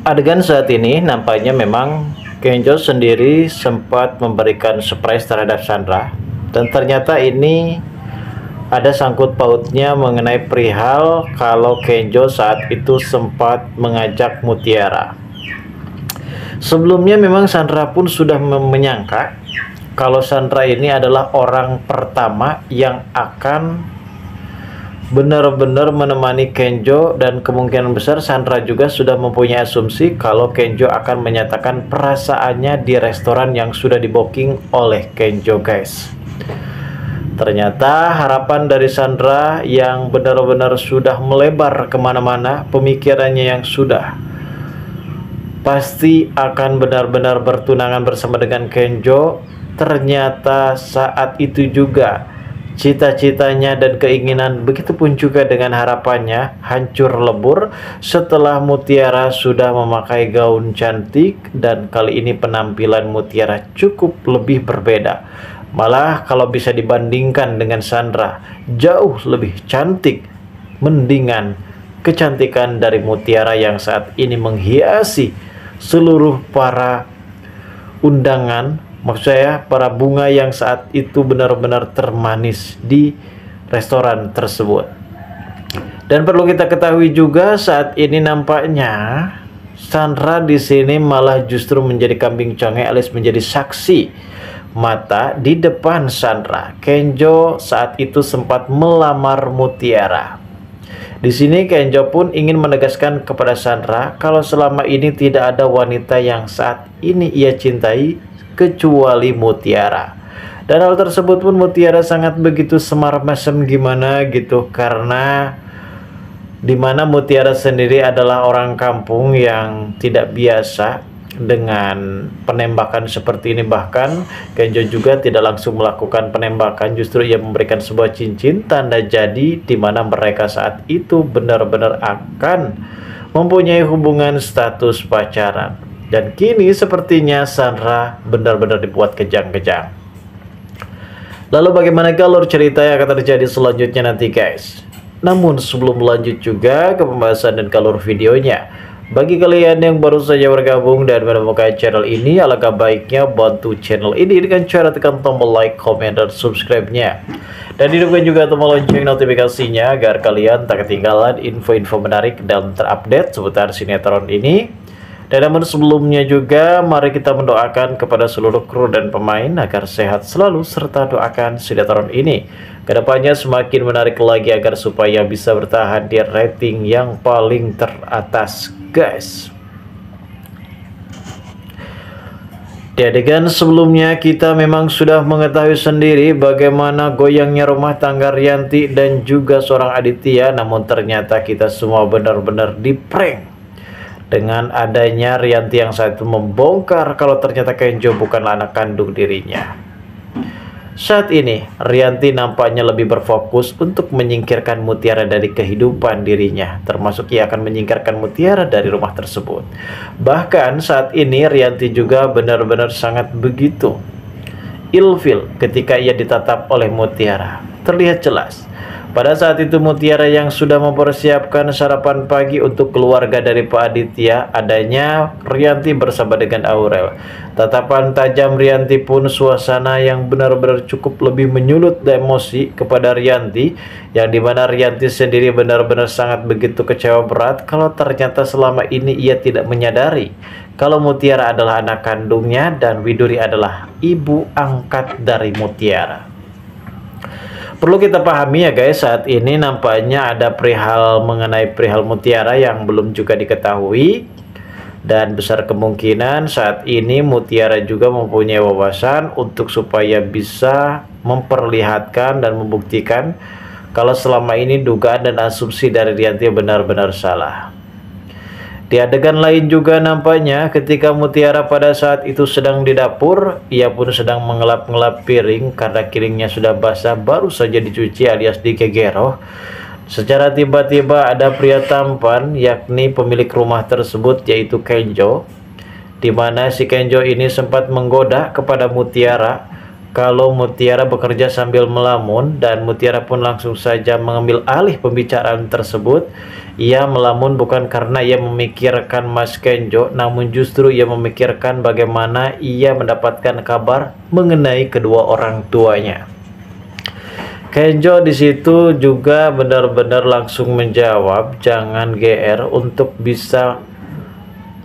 Adegan saat ini nampaknya memang Kenjo sendiri sempat memberikan surprise terhadap Sandra, dan ternyata ini ada sangkut pautnya mengenai perihal kalau Kenjo saat itu sempat mengajak Mutiara. Sebelumnya memang Sandra pun sudah menyangka kalau Sandra ini adalah orang pertama yang akan benar-benar menemani Kenjo, dan kemungkinan besar Sandra juga sudah mempunyai asumsi kalau Kenjo akan menyatakan perasaannya di restoran yang sudah di-booking oleh Kenjo, guys. Ternyata harapan dari Sandra yang benar-benar sudah melebar kemana-mana, pemikirannya yang sudah pasti akan benar-benar bertunangan bersama dengan Kenjo, ternyata saat itu juga cita-citanya dan keinginan, begitupun juga dengan harapannya, hancur lebur setelah Mutiara sudah memakai gaun cantik, dan kali ini penampilan Mutiara cukup lebih berbeda. Malah kalau bisa dibandingkan dengan Sandra, jauh lebih cantik, mendingan kecantikan dari Mutiara yang saat ini menghiasi seluruh para undangan. Maksud saya para bunga yang saat itu benar-benar termanis di restoran tersebut. Dan perlu kita ketahui juga saat ini nampaknya Sandra di sini malah justru menjadi kambing conge alias menjadi saksi mata di depan Sandra. Kenjo saat itu sempat melamar Mutiara. Di sini Kenjo pun ingin menegaskan kepada Sandra kalau selama ini tidak ada wanita yang saat ini ia cintai kecuali Mutiara. Dan hal tersebut pun Mutiara sangat begitu semar mesem gimana gitu, karena dimana Mutiara sendiri adalah orang kampung yang tidak biasa dengan penembakan seperti ini. Bahkan Kenjo juga tidak langsung melakukan penembakan, justru ia memberikan sebuah cincin tanda jadi dimana mereka saat itu benar-benar akan mempunyai hubungan status pacaran. Dan kini sepertinya Sandra benar-benar dibuat kejang-kejang. Lalu bagaimana alur cerita yang akan terjadi selanjutnya nanti, guys? Namun sebelum lanjut juga ke pembahasan dan alur videonya, bagi kalian yang baru saja bergabung dan menemukan channel ini, alangkah baiknya bantu channel ini dengan cara tekan tombol like, komen, dan subscribe-nya. Dan hidupkan juga tombol lonceng notifikasinya agar kalian tak ketinggalan info-info menarik dan terupdate seputar sinetron ini. Dan namun sebelumnya juga mari kita mendoakan kepada seluruh kru dan pemain agar sehat selalu, serta doakan sinetron ini kedepannya semakin menarik lagi agar supaya bisa bertahan di rating yang paling teratas, guys. Di adegan sebelumnya kita memang sudah mengetahui sendiri bagaimana goyangnya rumah tangga Rianti dan juga seorang Aditya. Namun ternyata kita semua benar-benar diprank dengan adanya Rianti yang saat itu membongkar kalau ternyata Kenjo bukanlah anak kandung dirinya. Saat ini Rianti nampaknya lebih berfokus untuk menyingkirkan Mutiara dari kehidupan dirinya, termasuk ia akan menyingkirkan Mutiara dari rumah tersebut. Bahkan saat ini Rianti juga benar-benar sangat begitu ilfil ketika ia ditatap oleh Mutiara. Terlihat jelas pada saat itu Mutiara yang sudah mempersiapkan sarapan pagi untuk keluarga dari Pak Aditya, adanya Rianti bersama dengan Aurel. Tatapan tajam Rianti pun suasana yang benar-benar cukup lebih menyulut emosi kepada Rianti, yang dimana Rianti sendiri benar-benar sangat begitu kecewa berat kalau ternyata selama ini ia tidak menyadari kalau Mutiara adalah anak kandungnya dan Widuri adalah ibu angkat dari Mutiara. Perlu kita pahami ya guys, saat ini nampaknya ada mengenai perihal Mutiara yang belum juga diketahui, dan besar kemungkinan saat ini Mutiara juga mempunyai wawasan untuk supaya bisa memperlihatkan dan membuktikan kalau selama ini dugaan dan asumsi dari Rianti benar-benar salah. Di adegan lain juga nampaknya ketika Mutiara pada saat itu sedang di dapur, ia pun sedang mengelap-ngelap piring karena piringnya sudah basah baru saja dicuci alias digegeroh. Secara tiba-tiba ada pria tampan, yakni pemilik rumah tersebut yaitu Kenjo, di mana si Kenjo ini sempat menggoda kepada Mutiara kalau Mutiara bekerja sambil melamun, dan Mutiara pun langsung saja mengambil alih pembicaraan tersebut. Ia melamun bukan karena ia memikirkan Mas Kenjo, namun justru ia memikirkan bagaimana ia mendapatkan kabar mengenai kedua orang tuanya. Kenjo di situ juga benar-benar langsung menjawab, jangan GR, untuk bisa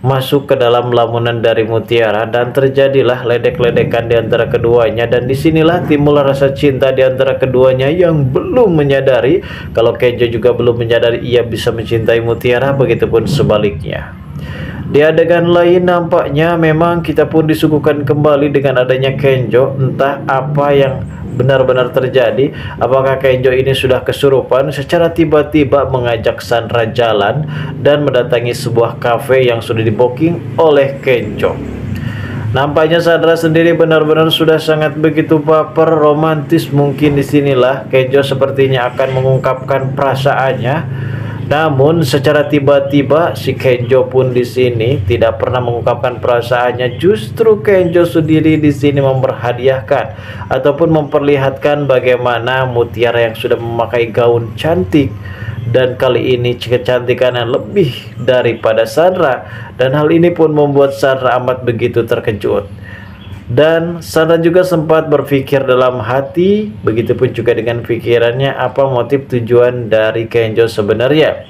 masuk ke dalam lamunan dari Mutiara, dan terjadilah ledek-ledekan di antara keduanya. Dan disinilah timbul rasa cinta di antara keduanya yang belum menyadari kalau Kenjo juga belum menyadari ia bisa mencintai Mutiara, begitupun sebaliknya. Di adegan lain nampaknya memang kita pun disuguhkan kembali dengan adanya Kenjo. Entah apa yang benar-benar terjadi. Apakah Kenjo ini sudah kesurupan, secara tiba-tiba mengajak Sandra jalan dan mendatangi sebuah kafe yang sudah di-booking oleh Kenjo. Nampaknya Sandra sendiri benar-benar sudah sangat begitu baper, romantis. Mungkin disinilah Kenjo sepertinya akan mengungkapkan perasaannya. Namun secara tiba-tiba si Kenjo pun di sini tidak pernah mengungkapkan perasaannya. Justru Kenjo sendiri di sini memperhadiahkan ataupun memperlihatkan bagaimana Mutiara yang sudah memakai gaun cantik, dan kali ini kecantikannya lebih daripada Sandra, dan hal ini pun membuat Sandra amat begitu terkejut. Dan Sandra juga sempat berpikir dalam hati, begitupun juga dengan pikirannya, apa motif tujuan dari Kenjo sebenarnya.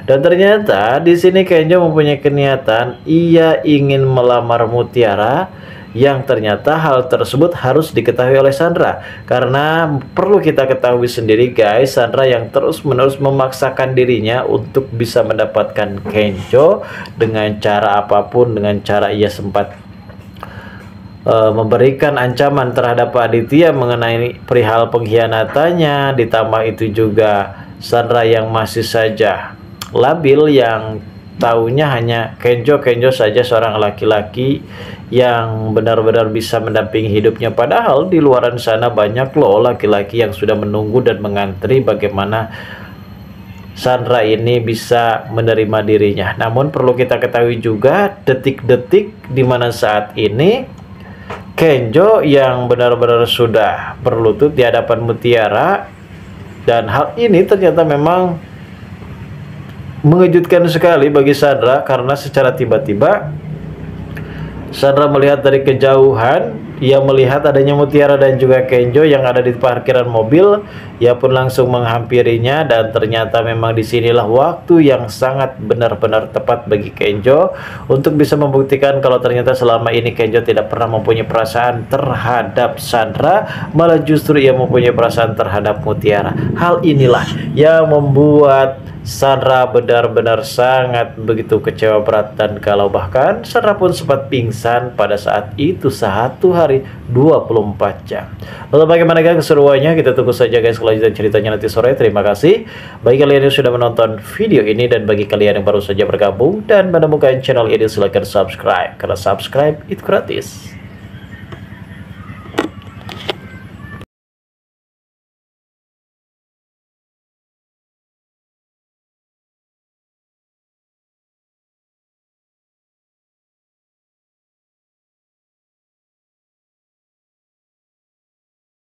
Dan ternyata di sini Kenjo mempunyai niatan, ia ingin melamar Mutiara, yang ternyata hal tersebut harus diketahui oleh Sandra. Karena perlu kita ketahui sendiri guys, Sandra yang terus-menerus memaksakan dirinya untuk bisa mendapatkan Kenjo dengan cara apapun, dengan cara ia sempat memberikan ancaman terhadap Pak Aditya mengenai perihal pengkhianatannya. Ditambah itu juga Sandra yang masih saja labil, yang tahunya hanya Kenjo saja seorang laki-laki yang benar-benar bisa mendampingi hidupnya. Padahal di luaran sana banyak loh laki-laki yang sudah menunggu dan mengantri bagaimana Sandra ini bisa menerima dirinya. Namun perlu kita ketahui juga detik-detik di mana saat ini Kenjo yang benar-benar sudah berlutut di hadapan Mutiara, dan hal ini ternyata memang mengejutkan sekali bagi Sandra, karena secara tiba-tiba Sandra melihat dari kejauhan, ia melihat adanya Mutiara dan juga Kenjo yang ada di parkiran mobil. Ia pun langsung menghampirinya, dan ternyata memang disinilah waktu yang sangat benar-benar tepat bagi Kenjo untuk bisa membuktikan kalau ternyata selama ini Kenjo tidak pernah mempunyai perasaan terhadap Sandra, malah justru ia mempunyai perasaan terhadap Mutiara. Hal inilah yang membuat Sandra benar-benar sangat begitu kecewa berat, dan kalau bahkan Sandra pun sempat pingsan pada saat itu 1 hari 24 jam. Lalu bagaimana guys keseruannya? Kita tunggu saja guys kelanjutan ceritanya nanti sore. Terima kasih bagi kalian yang sudah menonton video ini, dan bagi kalian yang baru saja bergabung dan menemukan channel ini silahkan subscribe, karena subscribe itu gratis.